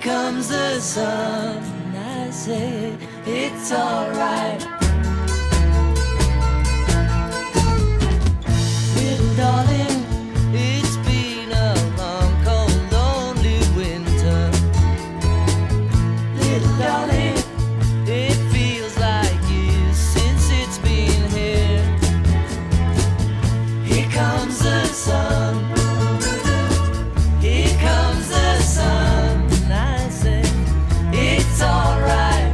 comes the sun, I say it's alright. Little darling, it's been a long, cold, lonely winter. Little darling, it feels like years since it's been here. Here comes the sun. Here comes the sun. I say it's alright.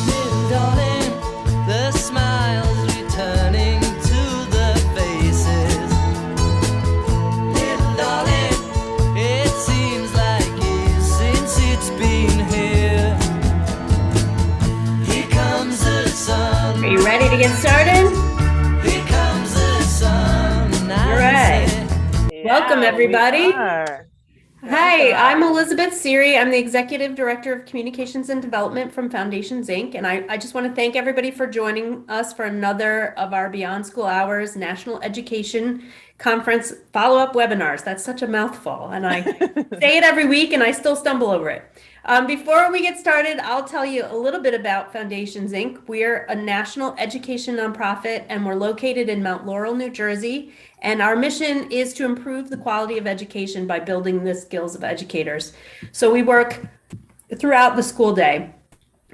Little darling, the smiles returning to the faces. Little darling, it seems like years since it's been here. Here comes the sun. Are you ready to get started? Here comes the sun. All right. Welcome, everybody. Are. Hi, I'm Elizabeth Seary. I'm the Executive Director of Communications and Development from Foundations, Inc. And I just want to thank everybody for joining us for another of our Beyond School Hours National Education Conference follow-up webinars. That's such a mouthful, and I say it every week and I still stumble over it. Before we get started, I'll tell you a little bit about Foundations, Inc. We're a national education nonprofit, and we're located in Mount Laurel, New Jersey. And our mission is to improve the quality of education by building the skills of educators. So we work throughout the school day,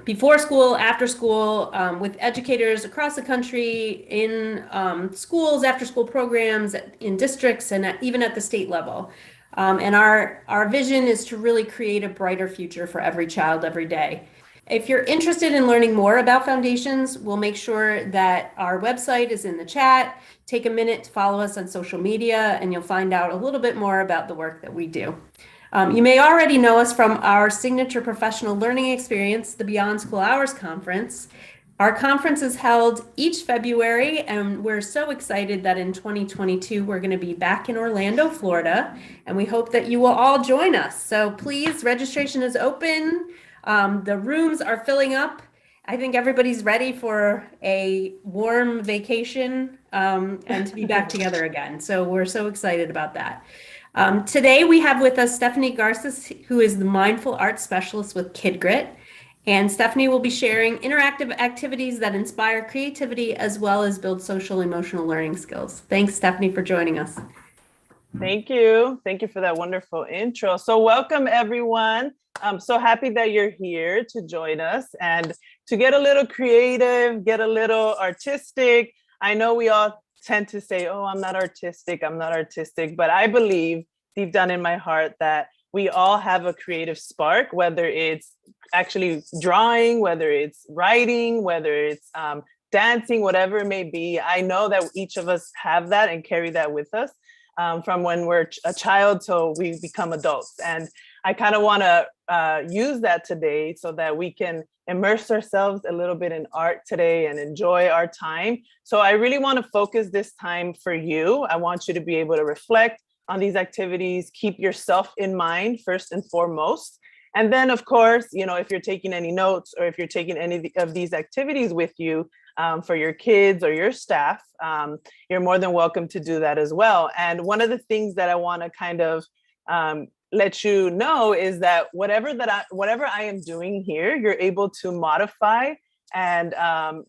before school, after school, with educators across the country, in schools, after school programs, in districts, and even at the state level. And our vision is to really create a brighter future for every child every day. If you're interested in learning more about Foundations, we'll make sure that our website is in the chat. Take a minute to follow us on social media, and you'll find out a little bit more about the work that we do. You may already know us from our signature professional learning experience, the Beyond School Hours Conference. Our conference is held each February, and we're so excited that in 2022, we're going to be back in Orlando, Florida, and we hope that you will all join us. So please, registration is open. The rooms are filling up. I think everybody's ready for a warm vacation and to be back together again. So we're so excited about that. Today we have with us Stephanie Garces, who is the Mindful Arts Specialist with KidGrit. And Stephanie will be sharing interactive activities that inspire creativity as well as build social emotional learning skills. Thanks, Stephanie, for joining us. Thank you. Thank you for that wonderful intro. So welcome, everyone. I'm so happy that you're here to join us and to get a little creative, get a little artistic. I know we all tend to say, oh, I'm not artistic, but I believe deep down in my heart that we all have a creative spark, whether it's actually drawing, whether it's writing, whether it's dancing, whatever it may be. I know that each of us have that and carry that with us from when we're a child till we become adults. And I kind of want to use that today so that we can immerse ourselves a little bit in art today and enjoy our time. So I really want to focus this time for you. I want you to be able to reflect on these activities, keep yourself in mind first and foremost. And then, of course, you know, if you're taking any notes or if you're taking any of these activities with you for your kids or your staff, you're more than welcome to do that as well. And one of the things that I want to kind of let you know is that whatever I am doing here, you're able to modify and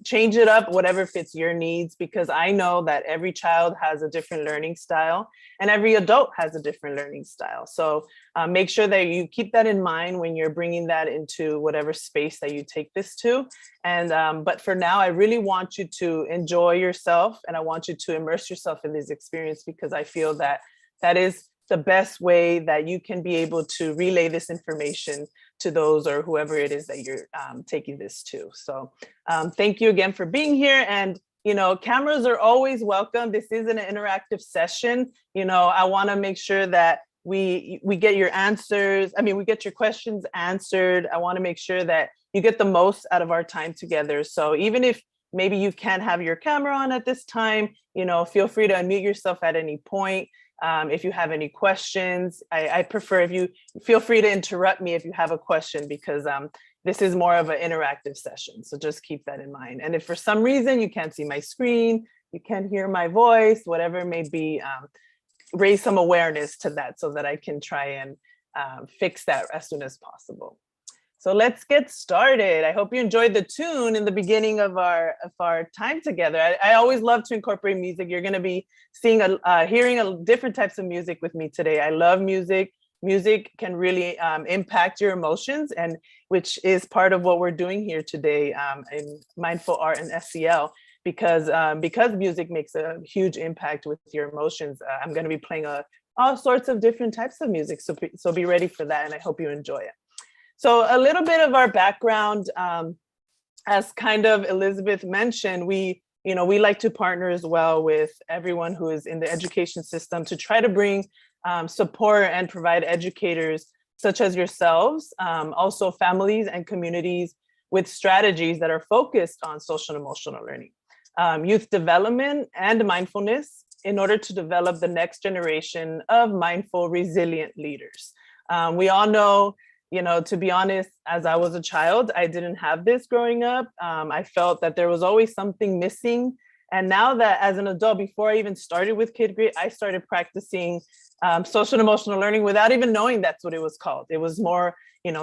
change it up, whatever fits your needs, because I know that every child has a different learning style and every adult has a different learning style. So make sure that you keep that in mind when you're bringing that into whatever space that you take this to. And but for now, I really want you to enjoy yourself and I want you to immerse yourself in this experience, because I feel that that is the best way that you can be able to relay this information to those or whoever it is that you're taking this to. So thank you again for being here. And, you know, cameras are always welcome. This is an interactive session. You know, I want to make sure that we get your answers. I mean, we get your questions answered. I want to make sure that you get the most out of our time together. So even if maybe you can't have your camera on at this time, you know, feel free to unmute yourself at any point. If you have any questions, I prefer if you feel free to interrupt me if you have a question, because this is more of an interactive session. So just keep that in mind. And if for some reason you can't see my screen, you can't hear my voice, whatever it may be, raise some awareness to that so that I can try and fix that as soon as possible. So let's get started. I hope you enjoyed the tune in the beginning of our time together. I always love to incorporate music. You're going to be seeing hearing different types of music with me today. I love music. Music can really impact your emotions, and which is part of what we're doing here today in Mindful Art and SEL, because music makes a huge impact with your emotions. I'm going to be playing all sorts of different types of music, so be ready for that, and I hope you enjoy it. So a little bit of our background, as kind of Elizabeth mentioned, we like to partner as well with everyone who is in the education system to try to bring support and provide educators such as yourselves, also families and communities with strategies that are focused on social and emotional learning, youth development and mindfulness in order to develop the next generation of mindful, resilient leaders. We all know, to be honest, as I was a child, I didn't have this growing up. I felt that there was always something missing. And now that as an adult, before I even started with KidGrit, I started practicing social and emotional learning without even knowing that's what it was called. It was more,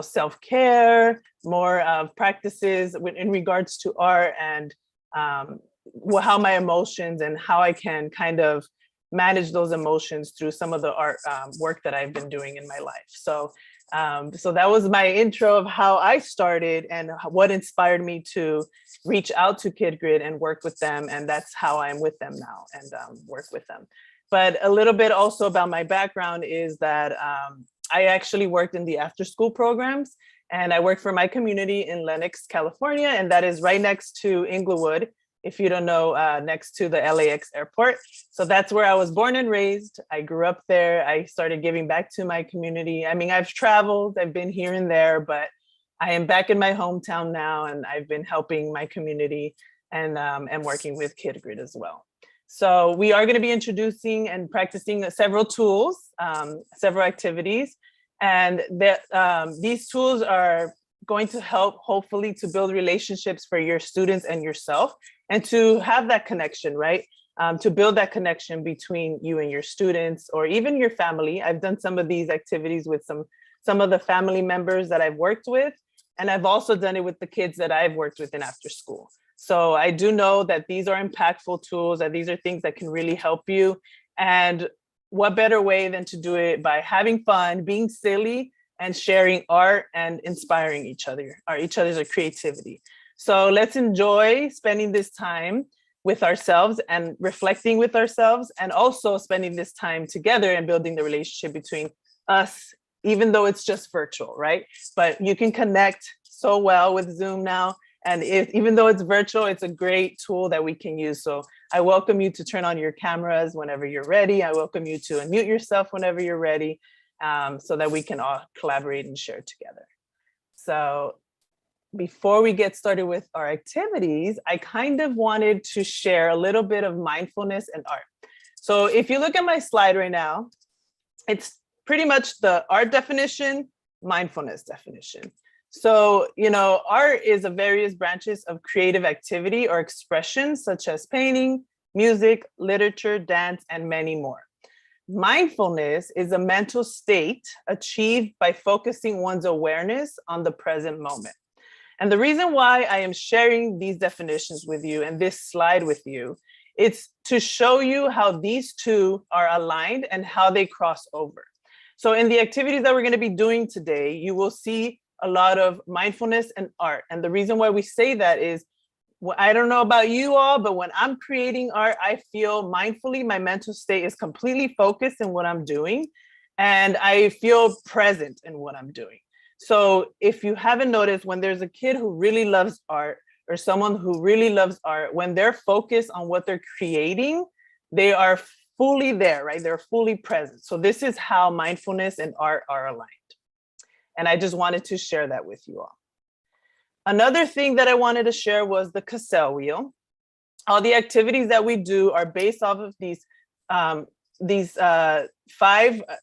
self-care, more practices in regards to art and how my emotions and how I can kind of manage those emotions through some of the art work that I've been doing in my life. So that was my intro of how I started and what inspired me to reach out to KidGrit and work with them. And that's how I'm with them now and work with them. But a little bit also about my background is that I actually worked in the after school programs, and I worked for my community in Lenox, California, and that is right next to Inglewood, if you don't know, next to the LAX airport. So that's where I was born and raised. I grew up there. I started giving back to my community. I mean, I've traveled, I've been here and there, but I am back in my hometown now, and I've been helping my community and working with KidGrit as well. So we are going to be introducing and practicing several tools, several activities, and these tools are going to help hopefully to build relationships for your students and yourself, and to have that connection, right? To build that connection between you and your students, or even your family. I've done some of these activities with some of the family members that I've worked with, and I've also done it with the kids that I've worked with in after school. So I do know that these are impactful tools, that these are things that can really help you. And what better way than to do it by having fun, being silly, and sharing art and inspiring each other's creativity. So let's enjoy spending this time with ourselves and reflecting with ourselves, and also spending this time together and building the relationship between us, even though it's just virtual, right? But you can connect so well with Zoom now. And even though it's virtual, it's a great tool that we can use. So I welcome you to turn on your cameras whenever you're ready. I welcome you to unmute yourself whenever you're ready, so that we can all collaborate and share together. So before we get started with our activities, I kind of wanted to share a little bit of mindfulness and art. So if you look at my slide right now, it's pretty much the art definition, mindfulness definition. So, art is a various branches of creative activity or expression, such as painting, music, literature, dance, and many more. Mindfulness is a mental state achieved by focusing one's awareness on the present moment. And the reason why I am sharing these definitions with you and this slide with you, it's to show you how these two are aligned and how they cross over. So in the activities that we're going to be doing today, you will see a lot of mindfulness and art. And the reason why we say that is, I don't know about you all, but when I'm creating art, I feel mindfully, my mental state is completely focused in what I'm doing, and I feel present in what I'm doing. So if you haven't noticed, when there's a kid who really loves art, or someone who really loves art, when they're focused on what they're creating, they are fully there, right? They're fully present. So this is how mindfulness and art are aligned. And I just wanted to share that with you all. Another thing that I wanted to share was the Cassell wheel. All the activities that we do are based off of these 5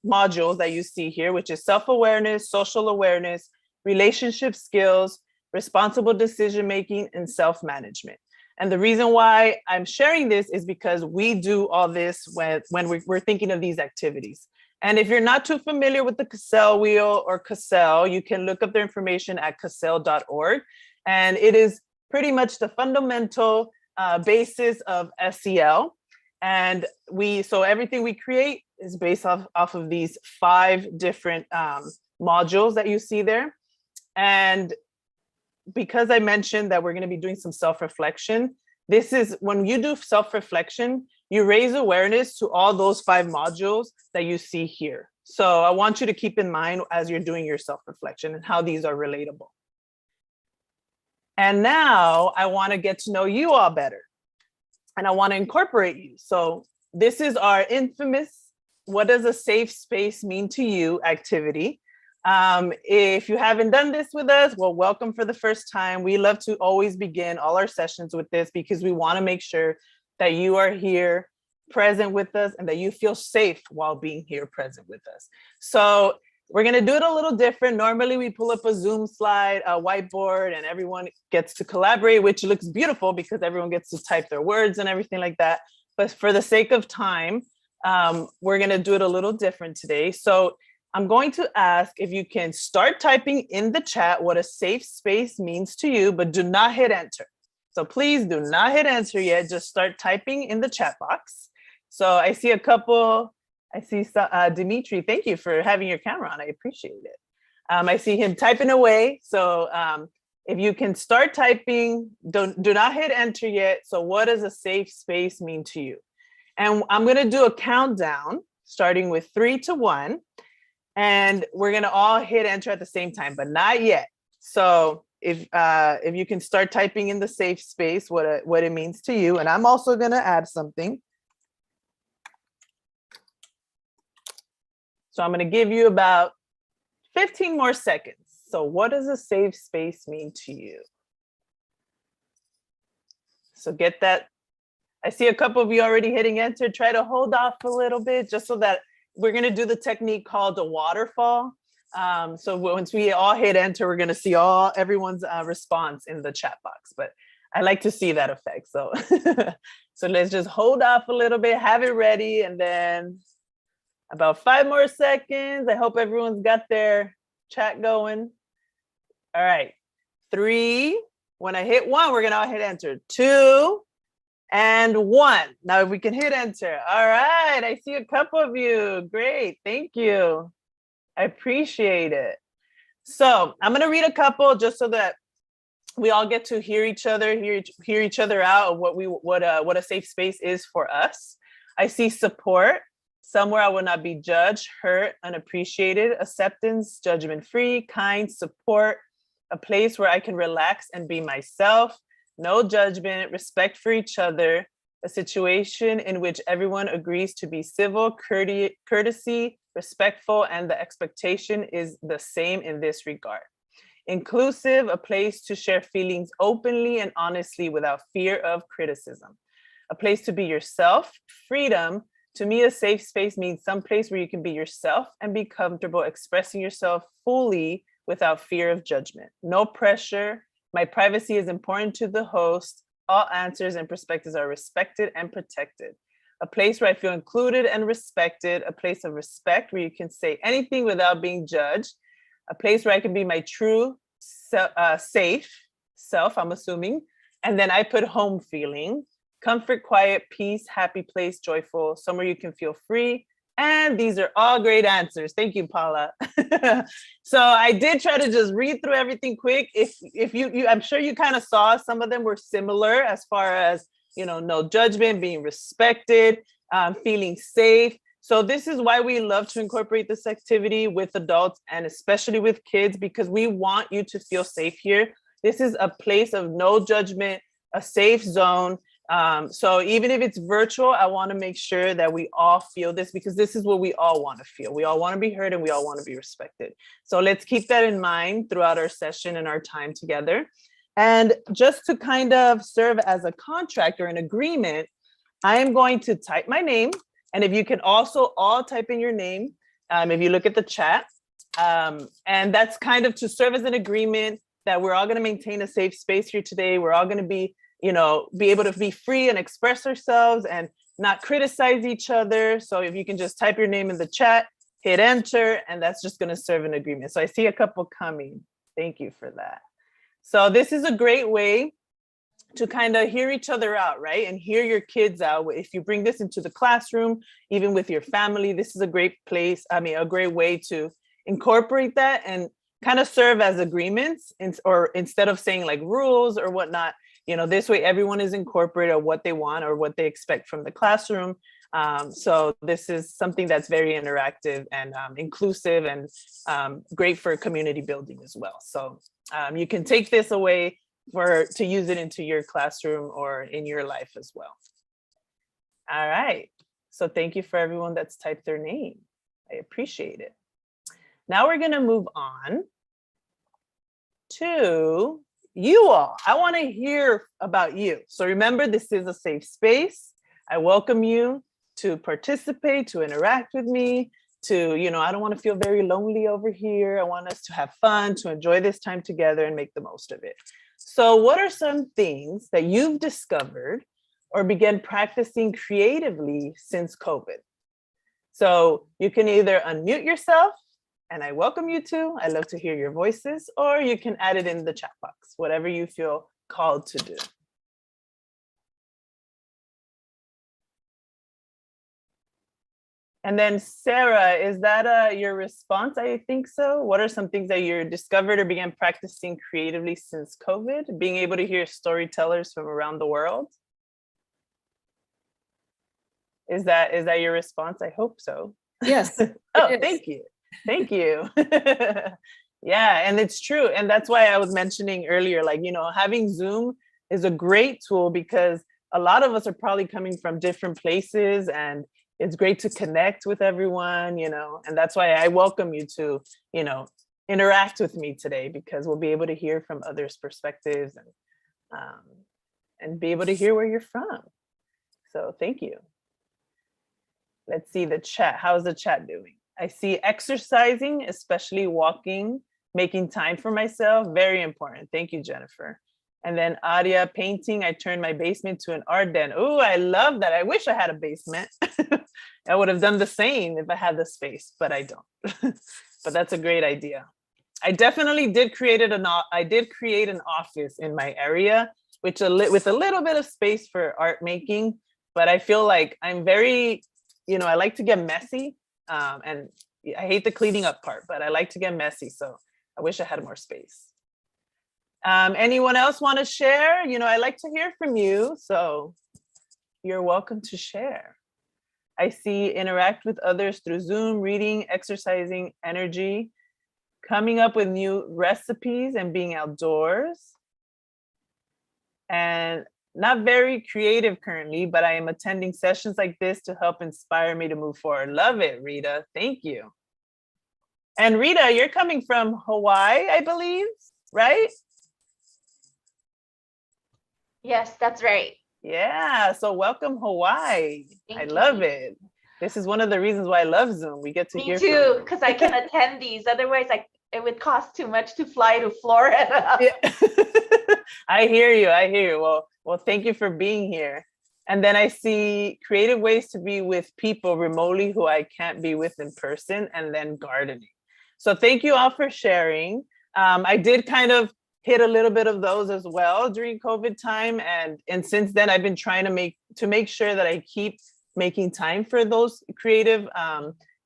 modules that you see here, which is self-awareness, social awareness, relationship skills, responsible decision-making, and self-management. And the reason why I'm sharing this is because we do all this when we're thinking of these activities. And if you're not too familiar with the CASEL wheel or CASEL, you can look up their information at casel.org. And it is pretty much the fundamental basis of SEL. And so everything we create is based off of these 5 different modules that you see there. And because I mentioned that we're going to be doing some self-reflection, this is when you do self-reflection, you raise awareness to all those 5 modules that you see here. So I want you to keep in mind as you're doing your self-reflection and how these are relatable. And now I want to get to know you all better. And I want to incorporate you. So this is our infamous, what does a safe space mean to you activity. If you haven't done this with us, well, welcome for the first time. We love to always begin all our sessions with this because we want to make sure that you are here present with us and that you feel safe while being here present with us. So we're going to do it a little different. Normally we pull up a Zoom slide, a whiteboard, and everyone gets to collaborate, which looks beautiful because everyone gets to type their words and everything like that. But for the sake of time, we're going to do it a little different today. So I'm going to ask if you can start typing in the chat what a safe space means to you, but do not hit enter. So please do not hit enter yet. Just start typing in the chat box. So I see a couple. I see Dimitri, thank you for having your camera on. I appreciate it. I see him typing away. So if you can start typing, do not hit enter yet. So what does a safe space mean to you? And I'm going to do a countdown starting with 3 to 1. And we're going to all hit enter at the same time, but not yet. So if you can start typing in the safe space, what it means to you. And I'm also going to add something. So I'm going to give you about 15 more seconds. So what does a safe space mean to you? So get that. I see a couple of you already hitting enter. Try to hold off a little bit just so that we're going to do the technique called the waterfall. So once we all hit enter, we're going to see everyone's response in the chat box. But I like to see that effect. So, so let's just hold off a little bit, have it ready, and then about 5 more seconds. I hope everyone's got their chat going. All right, 3. When I hit 1, we're going to all hit enter. 2. And 1. Now, if we can hit enter. All right. I see a couple of you. Great. Thank you. I appreciate it. So I'm going to read a couple just so that we all get to hear each other, hear each other out of what a safe space is for us. I see support. Somewhere I will not be judged, hurt, unappreciated, acceptance, judgment-free, kind, support, a place where I can relax and be myself. No judgment, respect for each other, a situation in which everyone agrees to be civil, courtesy, respectful, and the expectation is the same in this regard. Inclusive, a place to share feelings openly and honestly without fear of criticism. A place to be yourself. Freedom, to me, a safe space means some place where you can be yourself and be comfortable expressing yourself fully without fear of judgment. No pressure. My privacy is important to the host. All answers and perspectives are respected and protected. A place where I feel included and respected. A place of respect where you can say anything without being judged. A place where I can be my true, safe self, I'm assuming. And then I put home feeling. Comfort, quiet, peace, happy place, joyful, somewhere you can feel free. And these are all great answers. Thank you, Paula. So I did try to just read through everything quick. If you I'm sure you kind of saw some of them were similar as far as, no judgment, being respected, feeling safe. So this is why we love to incorporate this activity with adults and especially with kids, because we want you to feel safe here. This is a place of no judgment, a safe zone. So even if it's virtual, I want to make sure that we all feel this, because this is what we all want to feel. We all want to be heard and we all want to be respected. So let's keep that in mind throughout our session and our time together. And just to kind of serve as a contract or an agreement, I am going to type my name. And if you can also all type in your name, if you look at the chat, and that's kind of to serve as an agreement that we're all going to maintain a safe space here today. We're all going to be be able to be free and express ourselves and not criticize each other. So if you can just type your name in the chat, hit enter, and that's just going to serve an agreement. So I see a couple coming. Thank you for that. So this is a great way to kind of hear each other out, right? And hear your kids out. If you bring this into the classroom, even with your family, this is a great place. A great way to incorporate that and kind of serve as agreements, or instead of saying like rules or whatnot. This way everyone is incorporated on what they want or what they expect from the classroom. So this is something that's very interactive and inclusive and great for community building as well. So you can take this away to use it into your classroom or in your life as well. All right. So thank you for everyone that's typed their name. I appreciate it. Now we're going to move on to you all. I want to hear about you. So remember, this is a safe space. I welcome you to participate, to interact with me, to, I don't want to feel very lonely over here. I want us to have fun, to enjoy this time together and make the most of it. So what are some things that you've discovered or began practicing creatively since COVID? So you can either unmute yourself, and I welcome you to. I love to hear your voices, or you can add it in the chat box, whatever you feel called to do. And then Sarah, is that your response? I think so. What are some things that you discovered or began practicing creatively since COVID? Being able to hear storytellers from around the world? Is that your response? I hope so. Yes. Oh, thank you. Thank you. Yeah, and it's true. And that's why I was mentioning earlier, like, having Zoom is a great tool because a lot of us are probably coming from different places, and it's great to connect with everyone, and that's why I welcome you to, interact with me today, because we'll be able to hear from others' perspectives and be able to hear where you're from. So thank you. Let's see the chat. How's the chat doing? I see exercising, especially walking, making time for myself. Very important. Thank you, Jennifer. And then Adia, painting. I turned my basement to an art den. Oh, I love that. I wish I had a basement. I would have done the same if I had the space, but I don't. But that's a great idea. I definitely did create an office in my area, with a little bit of space for art making. But I feel like I'm very, I like to get messy. And I hate the cleaning up part, but I like to get messy. So I wish I had more space. Anyone else want to share? I like to hear from you. So you're welcome to share. I see interact with others through Zoom, reading, exercising, energy, coming up with new recipes and being outdoors. And not very creative currently, but I am attending sessions like this to help inspire me to move forward. Love it, Rita. Thank you. And Rita, you're coming from Hawaii, I believe, right? Yes, that's right. Yeah, so welcome Hawaii. I love it. This is one of the reasons why I love Zoom. We get to hear from you. Me too, because I can attend these. Otherwise, it would cost too much to fly to Florida. Yeah. I hear you. Well, thank you for being here. And then I see creative ways to be with people remotely who I can't be with in person, and then gardening. So thank you all for sharing. I did kind of hit a little bit of those as well during COVID time. And since then I've been trying to make sure that I keep making time for those creative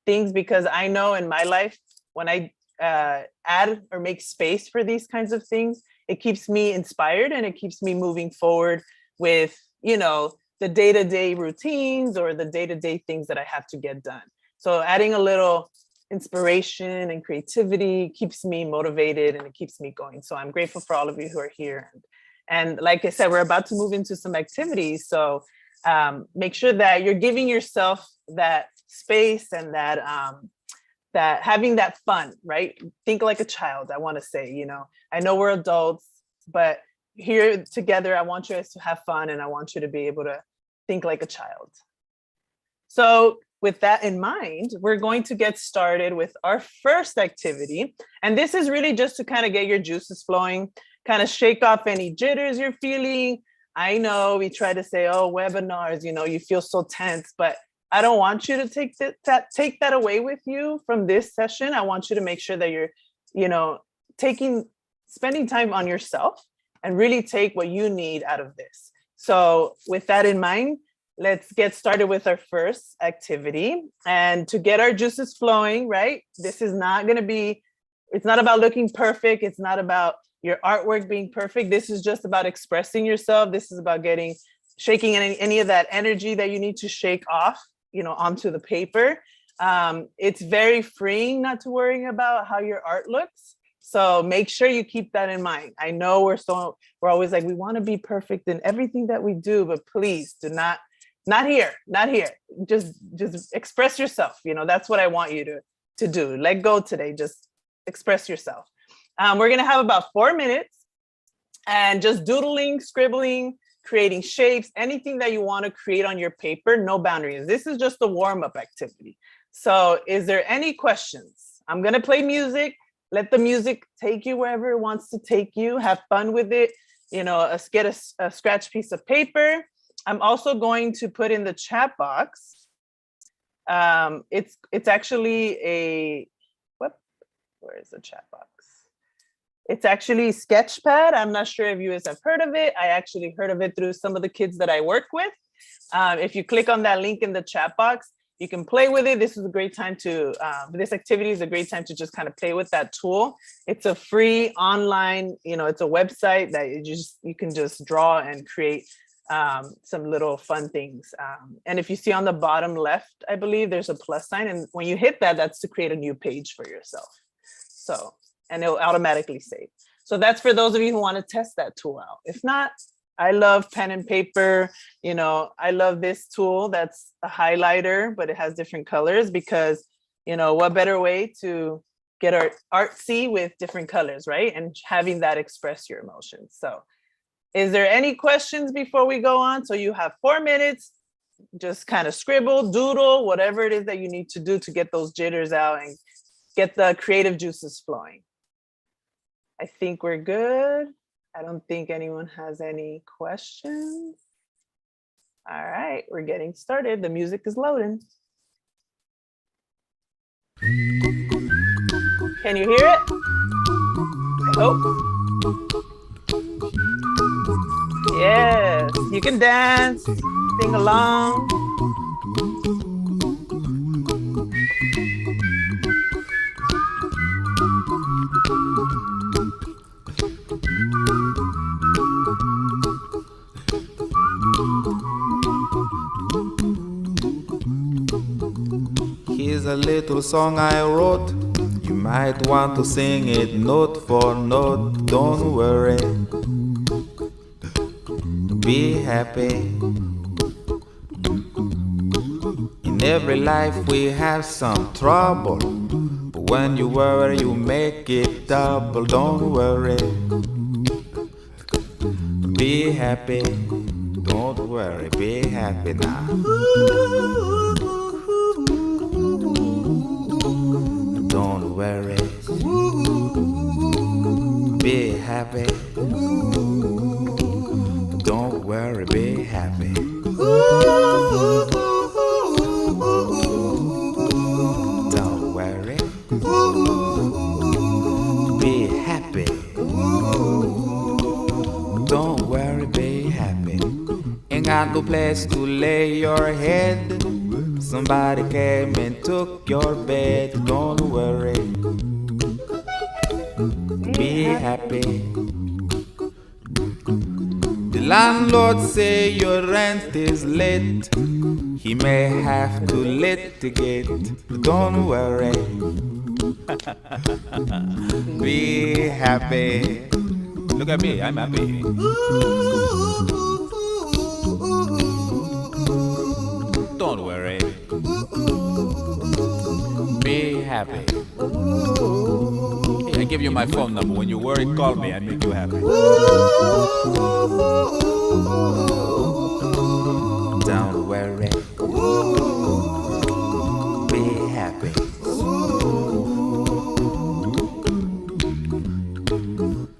things, because I know in my life, when I add or make space for these kinds of things, it keeps me inspired and it keeps me moving forward with, the day-to-day routines or the day-to-day things that I have to get done. So adding a little inspiration and creativity keeps me motivated and it keeps me going. So I'm grateful for all of you who are here. And like I said, we're about to move into some activities. So make sure that you're giving yourself that space and that having that fun, right? Think like a child, I want to say, I know we're adults, but here together, I want you guys to have fun and I want you to be able to think like a child. So with that in mind, we're going to get started with our first activity. And this is really just to kind of get your juices flowing, kind of shake off any jitters you're feeling, I know we try to say, oh, webinars, you feel so tense, but I don't want you to take that away with you from this session. I want you to make sure that you're, spending time on yourself and really take what you need out of this. So with that in mind, let's get started with our first activity. And to get our juices flowing, right? This is not going to be, it's not about looking perfect. It's not about your artwork being perfect. This is just about expressing yourself. This is about shaking any of that energy that you need to shake off, onto the paper. It's very freeing not to worry about how your art looks. So make sure you keep that in mind. I know we're always like, we want to be perfect in everything that we do, but please do not here. Just express yourself. That's what I want you to do. Let go today. Just express yourself. We're going to have about 4 minutes and just doodling, scribbling, creating shapes, anything that you want to create on your paper, no boundaries. This is just a warm-up activity. So is there any questions? I'm going to play music. Let the music take you wherever it wants to take you. Have fun with it. Get a scratch piece of paper. I'm also going to put in the chat box. It's actually where is the chat box? It's actually Sketchpad. I'm not sure if you guys have heard of it. I actually heard of it through some of the kids that I work with. If you click on that link in the chat box, you can play with it. This activity is a great time to just kind of play with that tool. It's a free online, it's a website that you can just draw and create some little fun things. And if you see on the bottom left, I believe there's a plus sign. And when you hit that, that's to create a new page for yourself. And it'll automatically save. So that's for those of you who want to test that tool out. If not, I love pen and paper. I love this tool that's a highlighter, but it has different colors because, what better way to get artsy with different colors, right? And having that express your emotions. So is there any questions before we go on? So you have 4 minutes, just kind of scribble, doodle, whatever it is that you need to do to get those jitters out and get the creative juices flowing. I think we're good. I don't think anyone has any questions. All right, we're getting started. The music is loading. Can you hear it? I hope. Yes, you can dance, sing along. Here's a little song I wrote. You might want to sing it note for note. Don't worry, be happy. In every life we have some trouble, but when you worry you make it double. Don't worry, be happy. Don't worry, be happy now. Don't worry, be happy. Don't worry, be happy. Don't worry, be happy. Don't worry, be happy. Ain't got no place to lay your head. Somebody came and took your bed. Don't worry, be happy. The landlord say your rent is late. He may have to litigate. Don't worry, be happy. Look at me, I'm happy. Don't worry, be happy. I give you my phone number. When you worry, call me. I make you happy. Don't worry, be happy.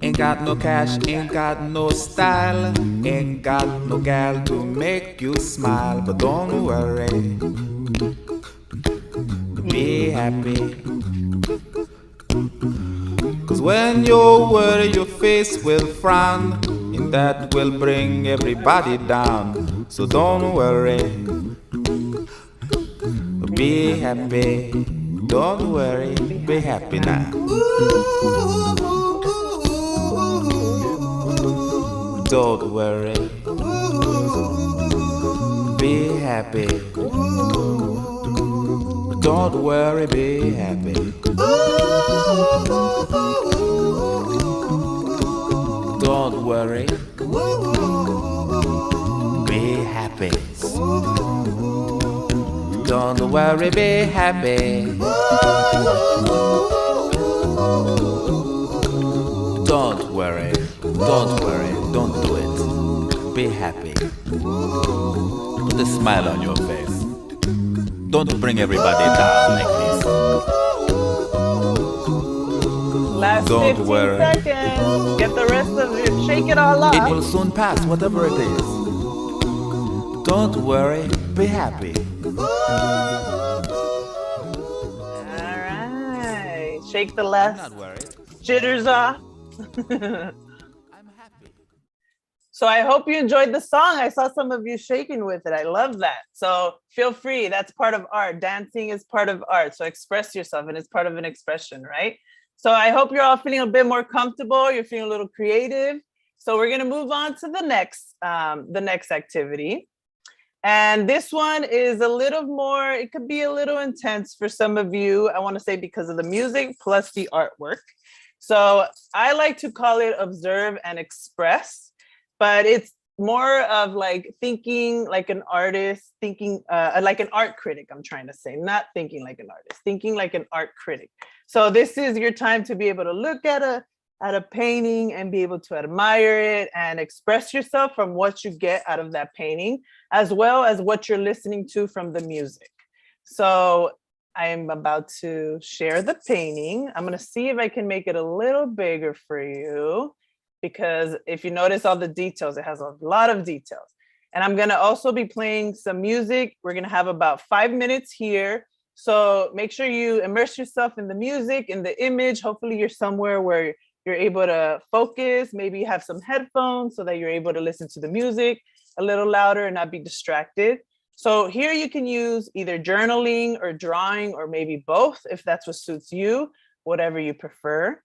Ain't got no cash, ain't got no style, ain't got no gal to make you smile. But don't worry, be happy. Cause when you worry, your face will frown, and that will bring everybody down. So don't worry, be happy. Don't worry, be happy now. Don't worry, be happy. Don't worry, be happy. Don't worry, be happy. Don't worry, be happy. Don't worry, don't do it. Be happy. Put a smile on your face. Don't bring everybody down like this. Last Don't 15 worry. seconds. Get the rest of it. Shake it all off. It will soon pass, whatever it is. Don't worry, be happy. All right. Shake the last Not worried. jitters off. I'm happy. So I hope you enjoyed the song. I saw some of you shaking with it. I love that. So feel free. That's part of art. Dancing is part of art. So express yourself, and it's part of an expression, right? So I hope you're all feeling a bit more comfortable. You're feeling a little creative. So we're going to move on to the next activity. And this one is a little more, it could be a little intense for some of you. I want to say because of the music plus the artwork. So I like to call it observe and express, but it's more of like thinking like an artist, thinking like an art critic, I'm trying to say, not thinking like an artist, thinking like an art critic. So this is your time to be able to look at a painting and be able to admire it and express yourself from what you get out of that painting, as well as what you're listening to from the music. So I'm about to share the painting. I'm going to see if I can make it a little bigger for you, because if you notice all the details, it has a lot of details. And I'm going to also be playing some music. We're going to have about 5 minutes here. So make sure you immerse yourself in the music, in the image. Hopefully you're somewhere where you're able to focus. Maybe you have some headphones so that you're able to listen to the music a little louder and not be distracted. So here you can use either journaling or drawing, or maybe both, if that's what suits you, whatever you prefer.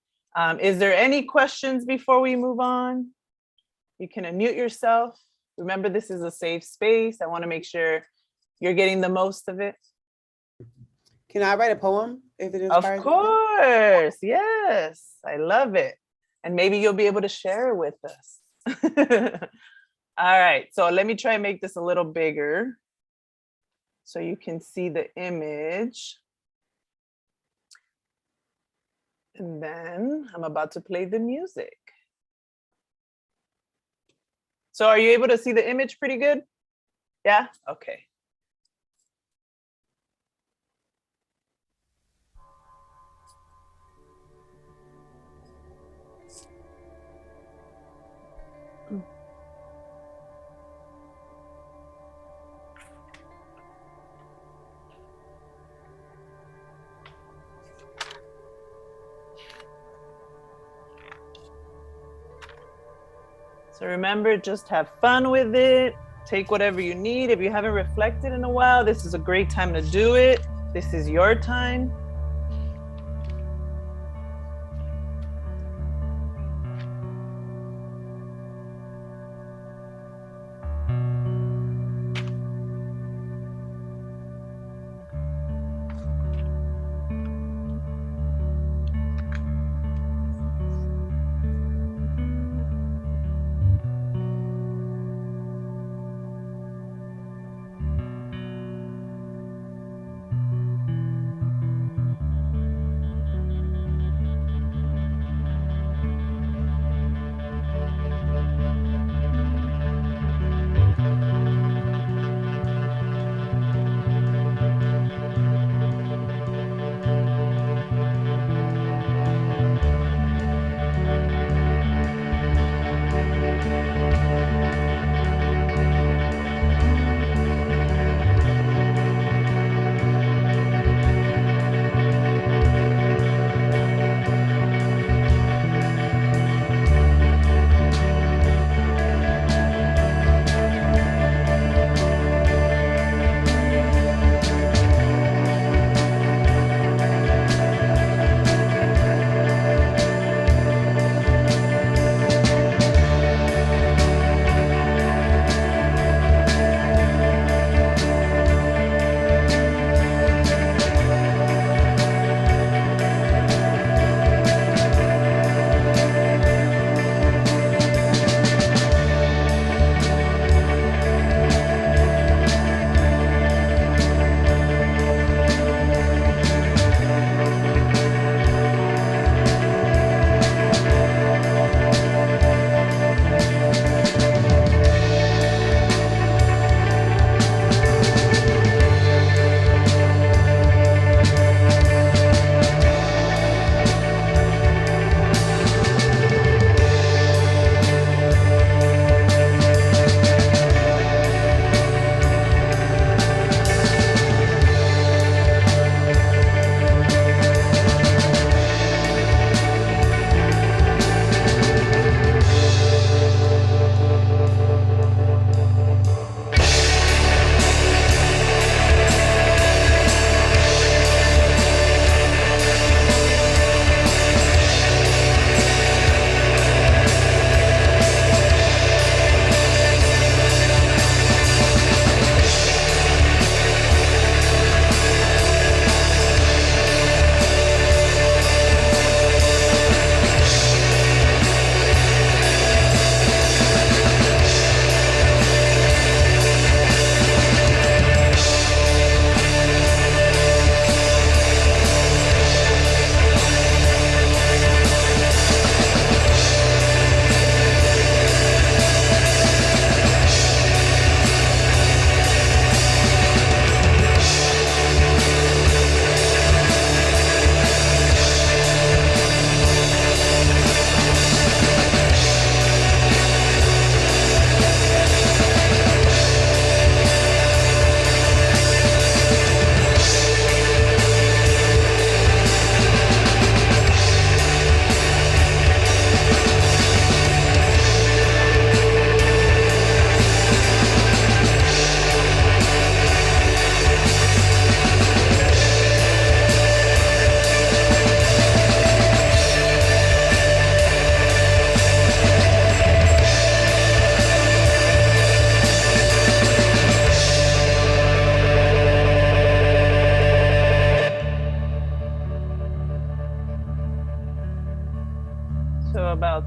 Is there any questions before we move on? You can unmute yourself. Remember, this is a safe space. I want to make sure you're getting the most of it. Can I write a poem if it Of inspires you? course, yes, I love it. And maybe you'll be able to share it with us. All right, so let me try and make this a little bigger so you can see the image. And then I'm about to play the music. So are you able to see the image pretty good? Yeah, okay. So remember, just have fun with it. Take whatever you need. If you haven't reflected in a while, this is a great time to do it. This is your time.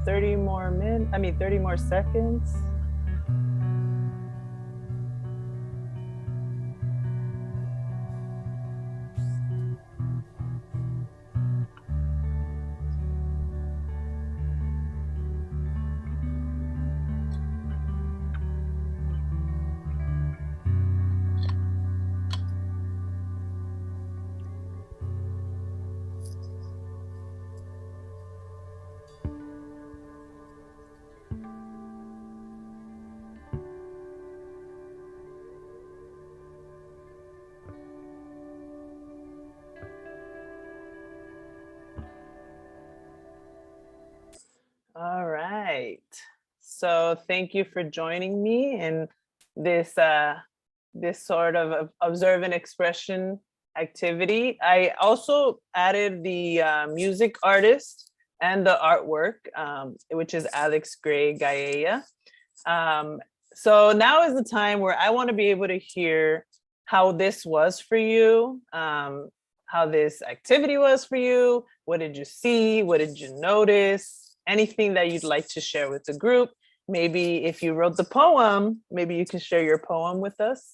30 more seconds. All right. So thank you for joining me in this this sort of observe and expression activity. I also added the music artist and the artwork, which is Alex Gray Gaella. So now is the time where I want to be able to hear how this was for you, how this activity was for you. What did you see? What did you notice? Anything that you'd like to share with the group. Maybe if you wrote the poem, maybe you can share your poem with us.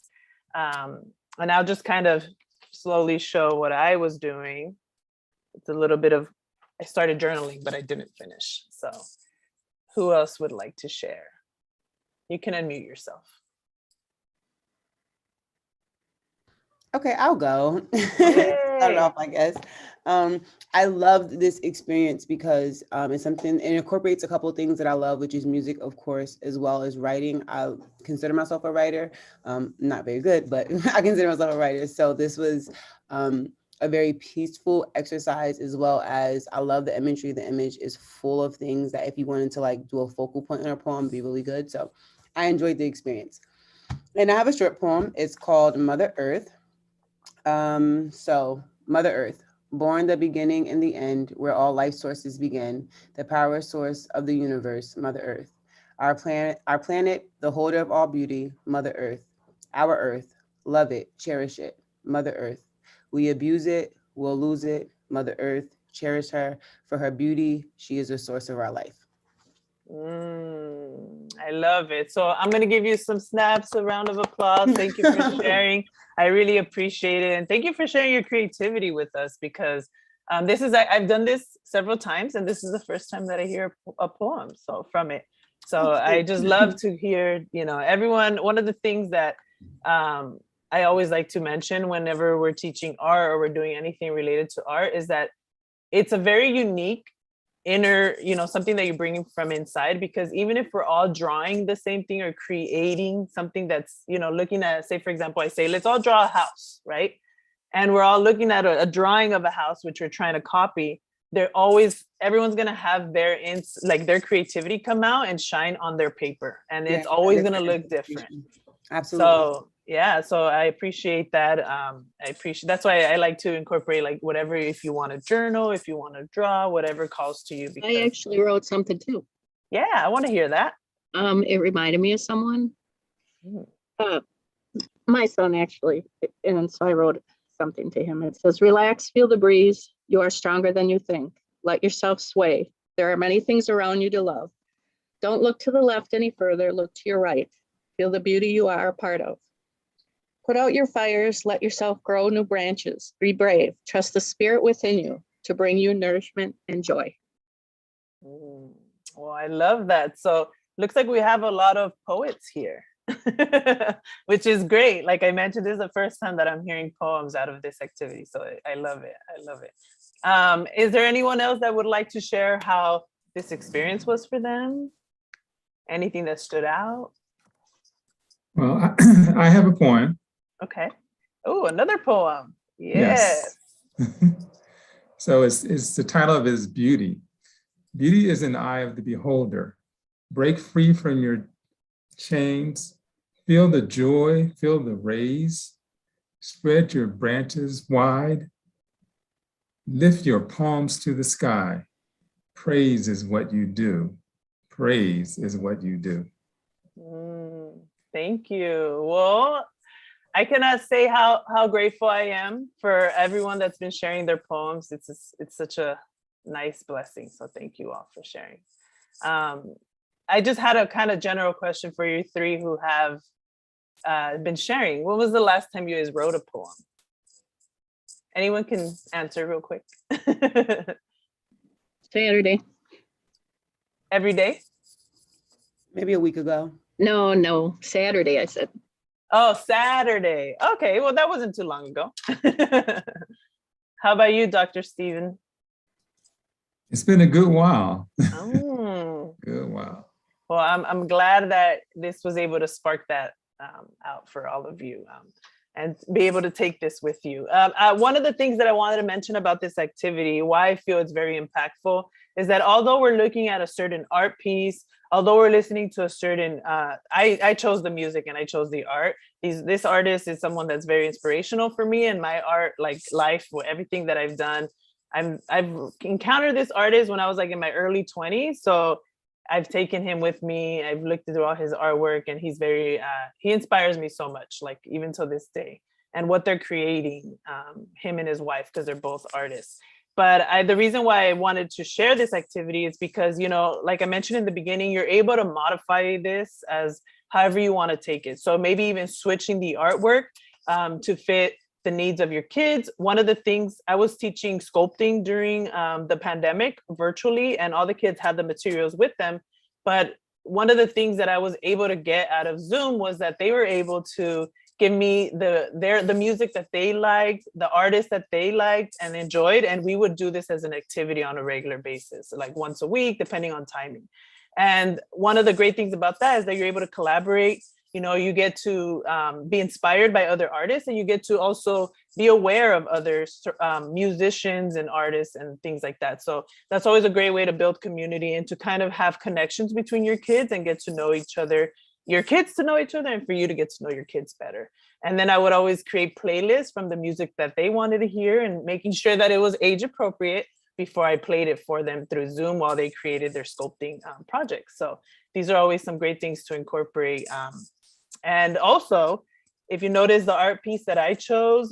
And I'll just kind of slowly show what I was doing. It's a little bit of, I started journaling, but I didn't finish. So who else would like to share? You can unmute yourself. Okay, I'll go. Start it off, I guess. I loved this experience because it's something, it incorporates a couple of things that I love, which is music, of course, as well as writing. I consider myself a writer. Not very good, but I consider myself a writer. So this was a very peaceful exercise, as well as I love the imagery. The image is full of things that if you wanted to like do a focal point in a poem, it'd be really good. So I enjoyed the experience. And I have a short poem. It's called Mother Earth. So Mother Earth, born the beginning and the end, where all life sources begin, the power source of the universe, Mother Earth. Our planet, the holder of all beauty, Mother Earth. Our Earth, love it, cherish it, Mother Earth. We abuse it, we'll lose it, Mother Earth. Cherish her for her beauty. She is the source of our life. I love it. So I'm going to give you some snaps, a round of applause. Thank you for sharing. I really appreciate it. And thank you for sharing your creativity with us, because this is, I've done this several times, and this is the first time that I hear a poem from it. So I just love to hear, everyone. One of the things that I always like to mention whenever we're teaching art or we're doing anything related to art is that it's a very unique inner, something that you're bringing from inside, because even if we're all drawing the same thing or creating something that's, looking at, say, for example, I say, let's all draw a house, right? And we're all looking at a drawing of a house, which we're trying to copy. Everyone's going to have their creativity come out and shine on their paper. And it's always going to look different. Absolutely. So yeah, so I appreciate that. That's why I like to incorporate like whatever, if you want to journal, if you want to draw, whatever calls to you. I actually wrote something too. Yeah, I want to hear that. It reminded me of someone. My son actually, and so I wrote something to him. It says, relax, feel the breeze. You are stronger than you think. Let yourself sway. There are many things around you to love. Don't look to the left any further, look to your right. Feel the beauty you are a part of. Put out your fires, let yourself grow new branches. Be brave, trust the spirit within you to bring you nourishment and joy. Well, I love that. So looks like we have a lot of poets here, which is great. Like I mentioned, this is the first time that I'm hearing poems out of this activity. So I love it. I love it. Is there anyone else that would like to share how this experience was for them? Anything that stood out? Well, I have a poem. Okay. Oh, another poem. Yes. So it's the title of it is Beauty. Beauty is in the eye of the beholder. Break free from your chains. Feel the joy, feel the rays. Spread your branches wide. Lift your palms to the sky. Praise is what you do. Praise is what you do. Thank you. Well, I cannot say how grateful I am for everyone that's been sharing their poems. It's such a nice blessing. So thank you all for sharing. I just had a kind of general question for you three who have been sharing. When was the last time you guys wrote a poem? Anyone can answer real quick. Saturday. Every day? Maybe a week ago. No, Saturday, I said. Oh, Saturday. Okay, well, that wasn't too long ago. How about you, Dr. Steven? It's been a good while. Oh. Good while. Well, I'm glad that this was able to spark that out for all of you and be able to take this with you. One of the things that I wanted to mention about this activity, why I feel it's very impactful, is that although we're looking at a certain art piece, although we're listening to a certain, I chose the music and I chose the art. This artist is someone that's very inspirational for me and my art, like life, everything that I've done. I've encountered this artist when I was like in my early 20s. So I've taken him with me. I've looked through all his artwork and he's very, he inspires me so much, like even to this day, and what they're creating, him and his wife, because they're both artists. But the reason why I wanted to share this activity is because, you know, like I mentioned in the beginning, you're able to modify this as however you want to take it. So maybe even switching the artwork to fit the needs of your kids. One of the things, I was teaching sculpting during the pandemic virtually, and all the kids had the materials with them. But one of the things that I was able to get out of Zoom was that they were able to give me the music that they liked, the artists that they liked and enjoyed. And we would do this as an activity on a regular basis, like once a week, depending on timing. And one of the great things about that is that you're able to collaborate. You know, you get to be inspired by other artists, and you get to also be aware of other musicians and artists and things like that. So that's always a great way to build community and to kind of have connections between your kids and get to know each other, your kids to know each other, and for you to get to know your kids better. And then I would always create playlists from the music that they wanted to hear and making sure that it was age appropriate before I played it for them through Zoom while they created their sculpting projects. So these are always some great things to incorporate. And also, if you notice the art piece that I chose,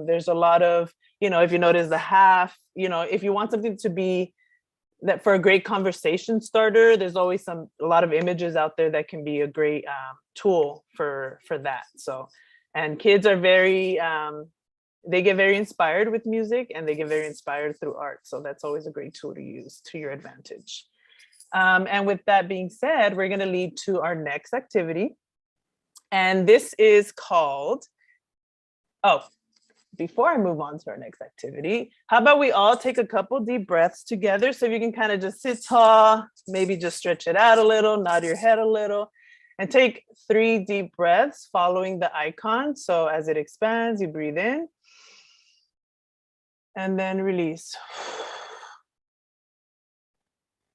there's a lot of, you know, if you notice the half, you know, if you want something to be that for a great conversation starter, there's always a lot of images out there that can be a great tool for that. So, and kids are very, they get very inspired with music and they get very inspired through art. So that's always a great tool to use to your advantage. And with that being said, we're gonna lead to our next activity. And this is called, oh, before I move on to our next activity, how about we all take a couple deep breaths together so you can kind of just sit tall, maybe just stretch it out a little, nod your head a little, and take 3 deep breaths following the icon. So as it expands, you breathe in and then release.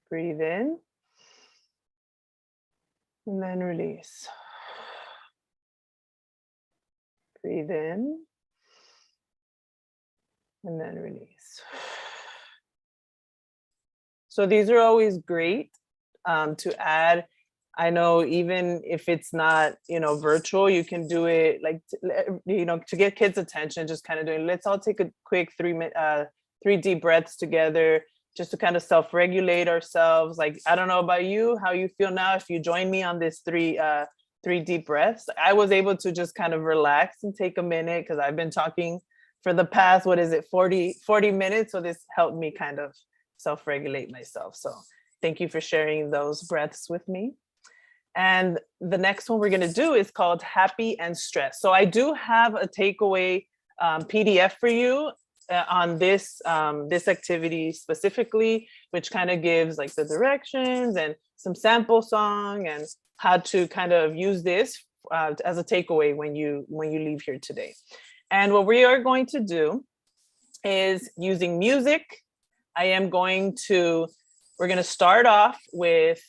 Breathe in and then release. Breathe in and then release. So these are always great to add. I know even if it's not, you know, virtual, you can do it like, you know, to get kids' attention, just kind of doing, let's all take a quick 3 deep breaths together, just to kind of self-regulate ourselves. Like, I don't know about you, how you feel now, if you join me on this 3 deep breaths. I was able to just kind of relax and take a minute because I've been talking for the past, 40 minutes. So this helped me kind of self-regulate myself. So thank you for sharing those breaths with me. And the next one we're going to do is called Happy and Stress. So I do have a takeaway PDF for you on this activity specifically, which kind of gives like the directions and some sample song and how to kind of use this as a takeaway when you leave here today. And what we are going to do is using music. We're going to start off with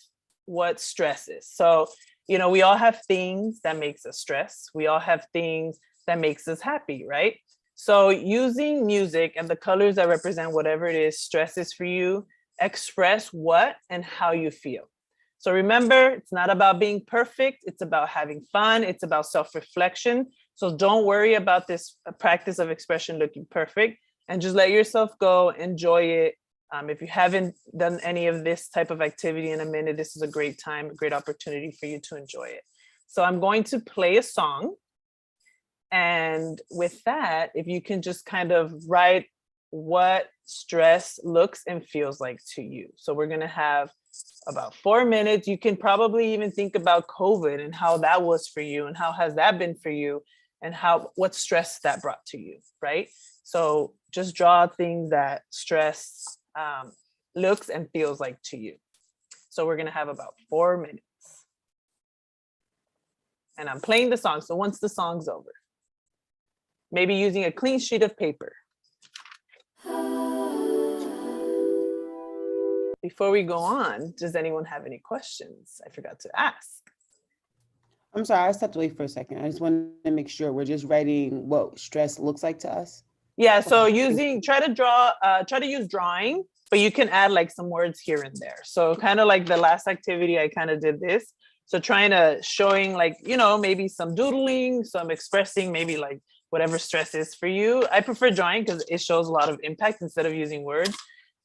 what stress is. So, you know, we all have things that makes us stress. We all have things that makes us happy, right? So using music and the colors that represent whatever it is stress is for you, express what and how you feel. So remember, it's not about being perfect. It's about having fun. It's about self-reflection. So don't worry about this practice of expression looking perfect and just let yourself go, enjoy it, If you haven't done any of this type of activity in a minute, this is a great time, a great opportunity for you to enjoy it. So I'm going to play a song. And with that, if you can just kind of write what stress looks and feels like to you. So we're going to have about 4 minutes. You can probably even think about COVID and how that was for you and how has that been for you and what stress that brought to you, right? So just draw things that stress looks and feels like to you. So we're going to have about 4 minutes. And I'm playing the song. So once the song's over, maybe using a clean sheet of paper. Before we go on, does anyone have any questions I forgot to ask? I'm sorry, I stepped away for a second. I just wanted to make sure we're just writing what stress looks like to us. Yeah, so try to use drawing, but you can add like some words here and there. So kind of like the last activity, I kind of did this. So showing like, maybe some doodling, some expressing, maybe like whatever stress is for you. I prefer drawing because it shows a lot of impact instead of using words.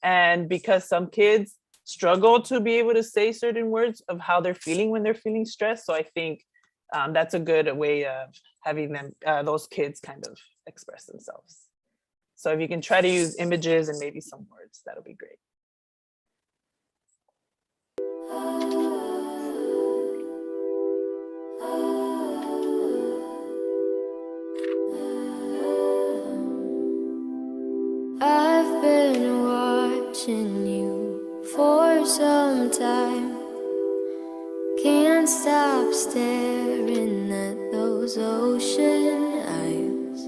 And because some kids struggle to be able to say certain words of how they're feeling when they're feeling stressed. So I think that's a good way of having them, those kids kind of express themselves. So if you can try to use images and maybe some words, that'll be great. I've been watching you for some time. Can't stop staring at those ocean eyes.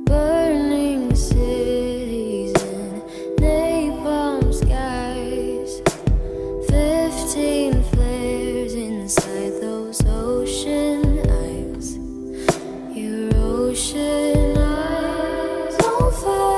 Burning cities and napalm skies. 15 flares inside those ocean eyes. Your ocean eyes on fire.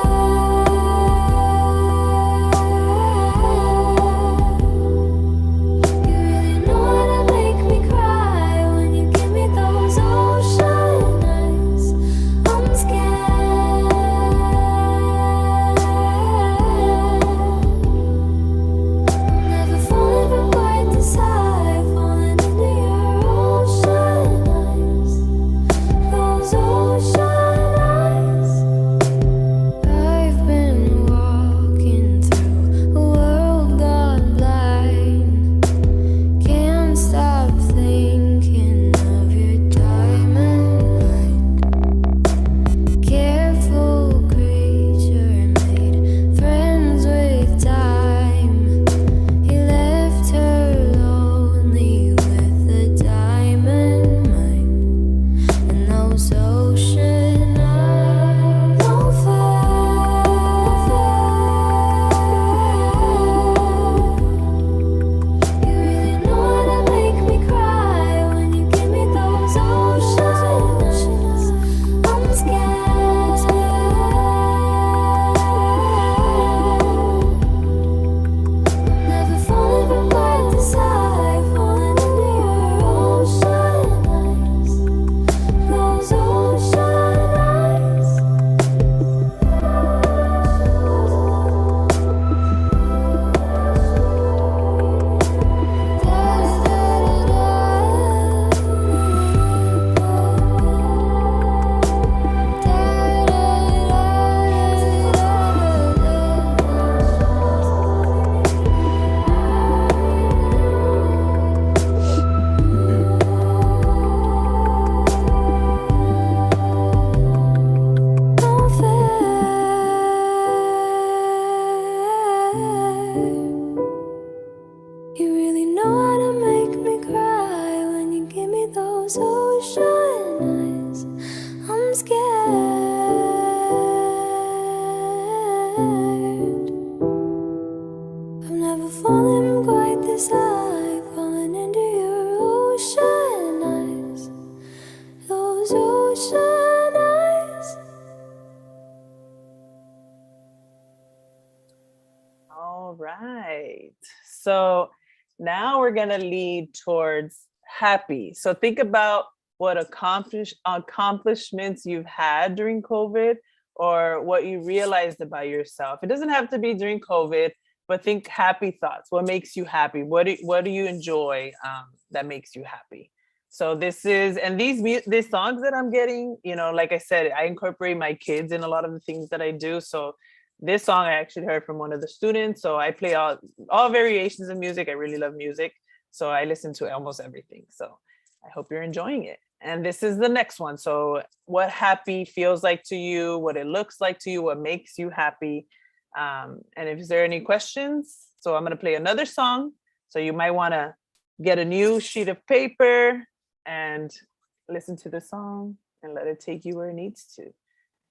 All right. So now we're going to lead towards happy. So think about what accomplishments you've had during COVID or what you realized about yourself. It doesn't have to be during COVID, but think happy thoughts. What makes you happy? What do you enjoy that makes you happy? So this is, and these songs that I'm getting, you know, like I said, I incorporate my kids in a lot of the things that I do. So this song I actually heard from one of the students. So I play all variations of music. I really love music. So I listen to almost everything. So I hope you're enjoying it. And this is the next one. So what happy feels like to you, what it looks like to you, what makes you happy. And if there are any questions, so I'm going to play another song. So you might want to get a new sheet of paper and listen to the song and let it take you where it needs to.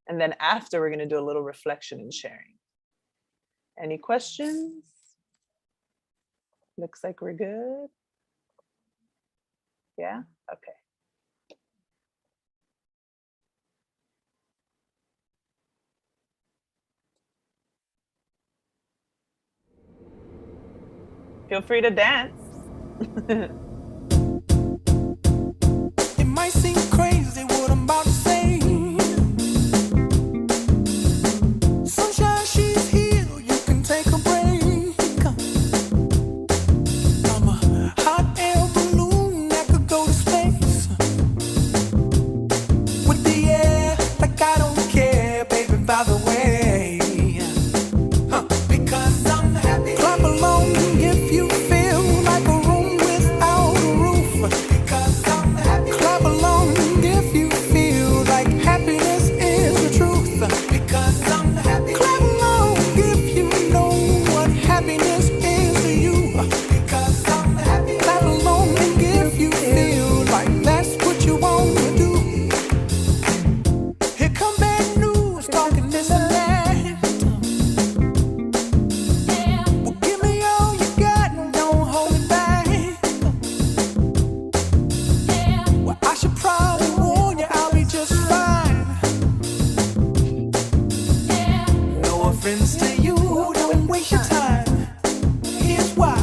And then after, we're going to do a little reflection and sharing. Any questions? Looks like we're good. Yeah? Okay. Feel free to dance. It might seem crazy what I'm about to say. Sunshine, she's here, you can take a break. I'm a hot air balloon that could go to space. With the air, like I don't care, baby, by the way. Because I'm happy. Clap along if you feel like a room without a roof. Because I'm happy. Clap along if you feel like happiness is the truth. Because I'm happy. Clap along if you know what happiness is to you. Because I'm happy. Clap along if you feel like that's what you want to do. Here come bad news, talking this and that. Well, give me all you got and don't hold it back. Well, I should probably warn you, I'll be just fine. No offense to you, don't waste your time. Here's why.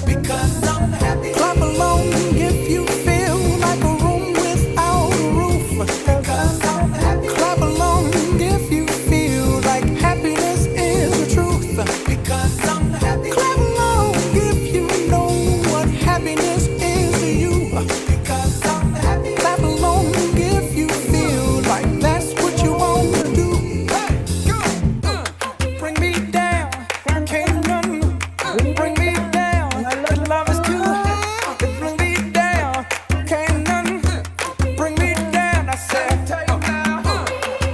Because I'm happy. Clap along if you feel like a room without a roof. Because I'm happy. Clap along if you feel like happiness is the truth. Because I'm happy. Clap along if you know what happiness is to you. Because I'm happy. Clap along if you feel like that's what you want to do. Hey, go, bring me down, can't none bring me down. Love is too high, bring me down, can't none bring me down. I said,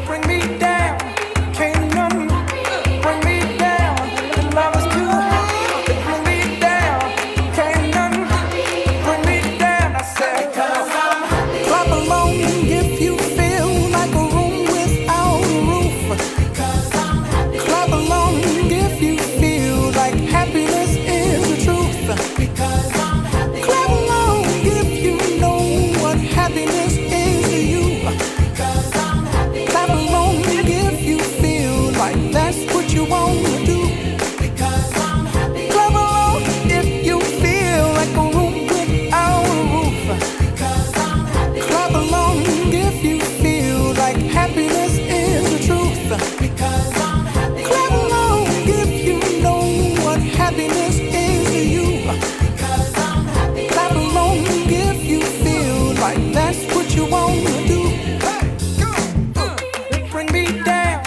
bring me down, can't none bring me down. Love is too high, bring me down, can't none bring me down. I said, clap along if you feel like a room without a roof. Clap along if you feel like happiness is the truth. Clap along if you know what happiness is to you. Clap along if you feel like that's what you want to do. Clap along if you feel like a room without a roof. Clap along if you feel like happiness is the truth. Clap along if you know what happiness is to you. Clap along if you feel like that's what you want to do. Bring me down,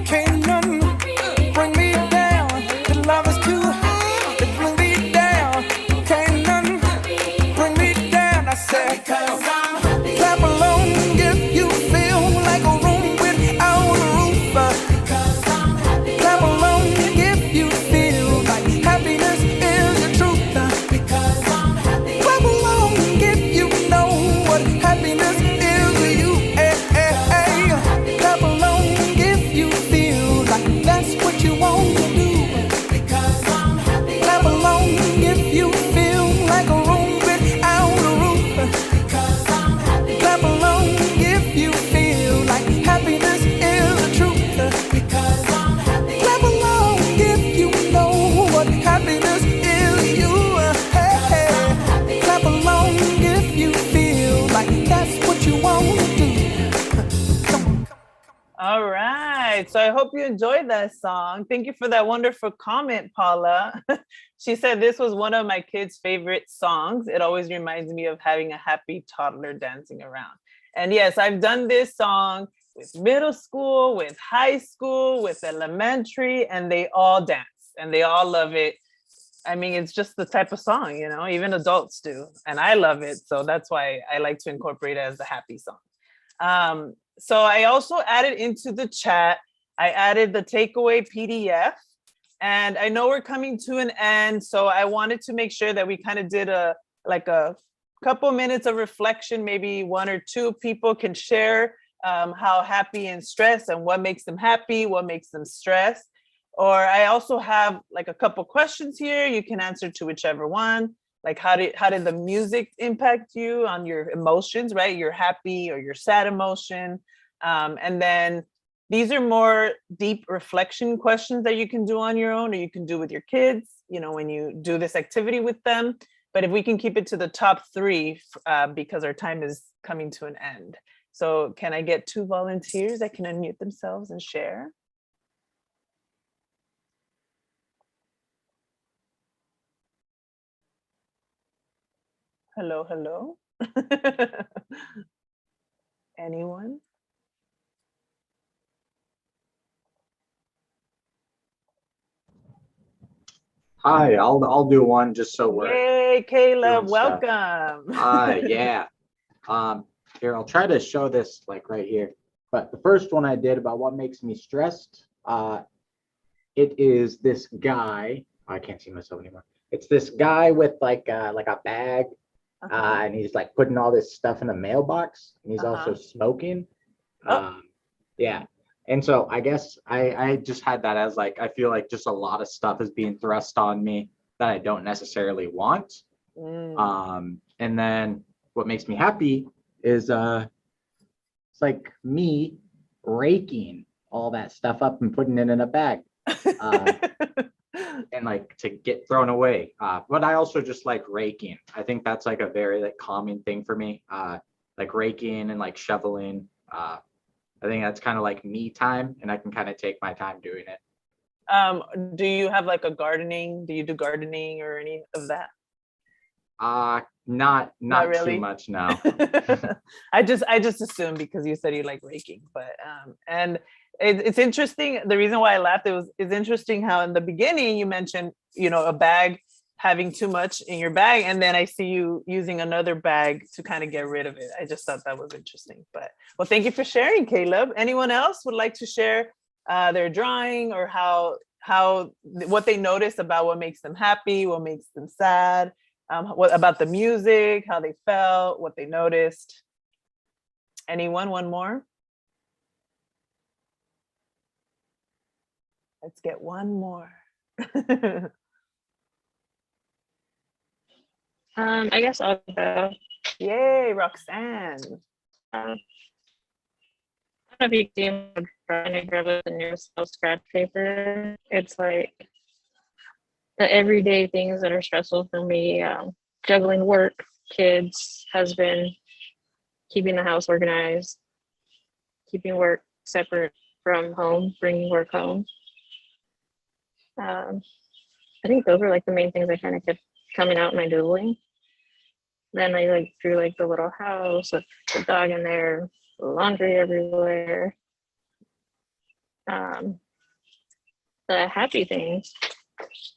can't none bring me So I hope you enjoyed that song. Thank you for that wonderful comment, Paula. She said this was one of my kids' favorite songs. It always reminds me of having a happy toddler dancing around. And yes, I've done this song with middle school, with high school, with elementary, and they all dance and they all love it. I mean, it's just the type of song, you know, even adults do. And I love it. So that's why I like to incorporate it as a happy song. So I also added into the chat, I added the takeaway PDF. And I know we're coming to an end. So I wanted to make sure that we kind of did a couple minutes of reflection. Maybe one or two people can share how happy and stressed and what makes them happy, what makes them stressed. Or I also have like a couple questions here. You can answer to whichever one. Like how did the music impact you on your emotions, right? Your happy or your sad emotion. And then these are more deep reflection questions that you can do on your own or you can do with your kids, you know, when you do this activity with them. But if we can keep it to the top three, because our time is coming to an end. So can I get 2 volunteers that can unmute themselves and share? Hello, hello. Anyone? Hi, I'll do one just so we're. Yay, Caleb, doing stuff. welcome. Yeah. Here, I'll try to show this like right here. But the first one I did about what makes me stressed, it is this guy. I can't see myself anymore. It's this guy with like a bag, and he's like putting all this stuff in a mailbox, and he's also smoking. Yeah. And so I guess I just had that as like, I feel like just a lot of stuff is being thrust on me that I don't necessarily want. And then what makes me happy is it's like me raking all that stuff up and putting it in a bag and like to get thrown away. But I also just like raking. I think that's like a very like calming thing for me. Like raking and like shoveling. I think that's kind of like me time, and I can kind of take my time doing it. Do you have like a gardening? Do you do gardening or any of that? Not really? too much now. I just assumed because you said you like raking, but and it's interesting. The reason why I laughed, it's interesting how in the beginning you mentioned, you know, a bag having too much in your bag, and then I see you using another bag to kind of get rid of it. I just thought that was interesting. But well, thank you for sharing, Caleb. Anyone else would like to share their drawing or what they noticed about what makes them happy, what makes them sad, what about the music, how they felt, what they noticed? Anyone? One more. Let's get one more. I guess I'll go. Yay, Roxanne. I don't know if you can see trying to grab with the new scratch paper. It's like the everyday things that are stressful for me. Juggling work, kids, husband, keeping the house organized, keeping work separate from home, bringing work home. I think those were like the main things I kind of kept coming out in my doodling. Then I like drew like the little house with the dog in there, laundry everywhere. The happy things,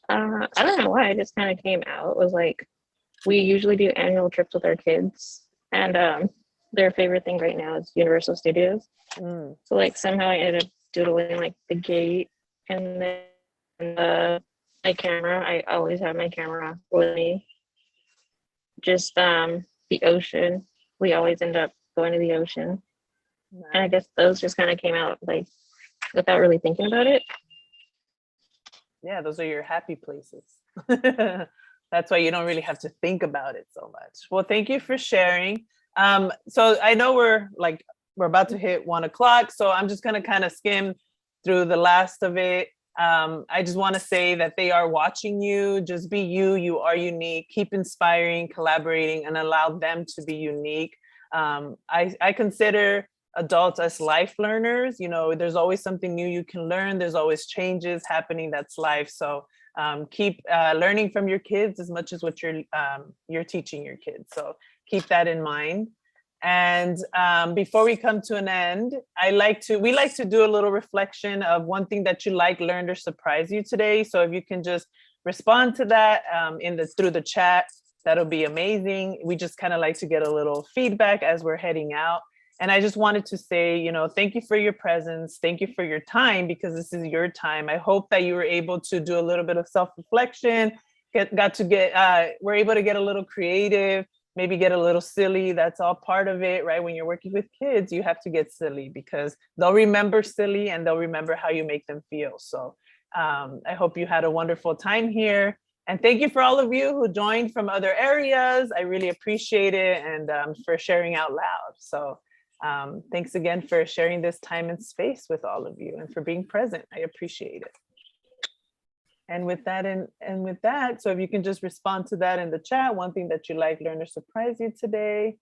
I don't know why, it just kind of came out. It was like, we usually do annual trips with our kids, and their favorite thing right now is Universal Studios. So like somehow I ended up doodling like the gate, and then my camera. I always have my camera with me. Just the ocean. We always end up going to the ocean. Nice. And I guess those just kind of came out like without really thinking about it. Yeah, those are your happy places. That's why you don't really have to think about it so much. Well, thank you for sharing. So I know we're about to hit 1 o'clock, so I'm just gonna kind of skim through the last of it. I just want to say that they are watching you. Just be you. You are unique. Keep inspiring, collaborating, and allow them to be unique. I consider adults as life learners. You know, there's always something new you can learn. There's always changes happening. That's life. So keep learning from your kids as much as what you're teaching your kids. So keep that in mind. And before we come to an end, we like to do a little reflection of one thing that you like, learned, or surprised you today. So if you can just respond to that through the chat, that'll be amazing. We just kind of like to get a little feedback as we're heading out. And I just wanted to say, you know, thank you for your presence. Thank you for your time, because this is your time. I hope that you were able to do a little bit of self-reflection, were able to get a little creative, maybe get a little silly. That's all part of it, right? When you're working with kids, you have to get silly, because they'll remember silly and they'll remember how you make them feel. So I hope you had a wonderful time here. And thank you for all of you who joined from other areas. I really appreciate it, and for sharing out loud. So thanks again for sharing this time and space with all of you, and for being present. I appreciate it. And with that, so if you can just respond to that in the chat, one thing that you like, learned, or surprised you today.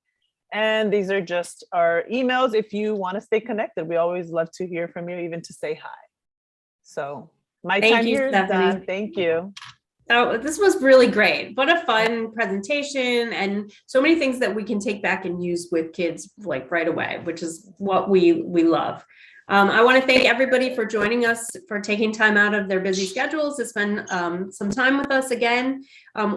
And these are just our emails. If you want to stay connected, we always love to hear from you, even to say hi. So my time here is done. Thank you. Oh, this was really great. What a fun presentation, and so many things that we can take back and use with kids like right away, which is what we love. I want to thank everybody for joining us, for taking time out of their busy schedules to spend some time with us again.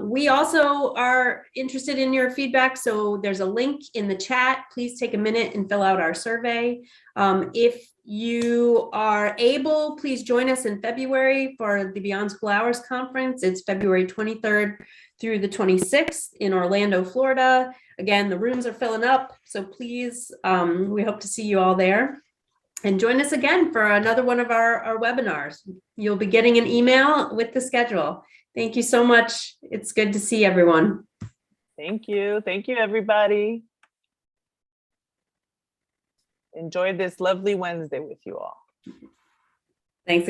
We also are interested in your feedback, so there's a link in the chat. Please take a minute and fill out our survey. If you are able, please join us in February for the Beyond School Hours Conference. It's February 23rd through the 26th in Orlando, Florida. Again, the rooms are filling up, so please, we hope to see you all there. And join us again for another one of our webinars. You'll be getting an email with the schedule. Thank you so much. It's good to see everyone. Thank you. Thank you, everybody. Enjoy this lovely Wednesday with you all.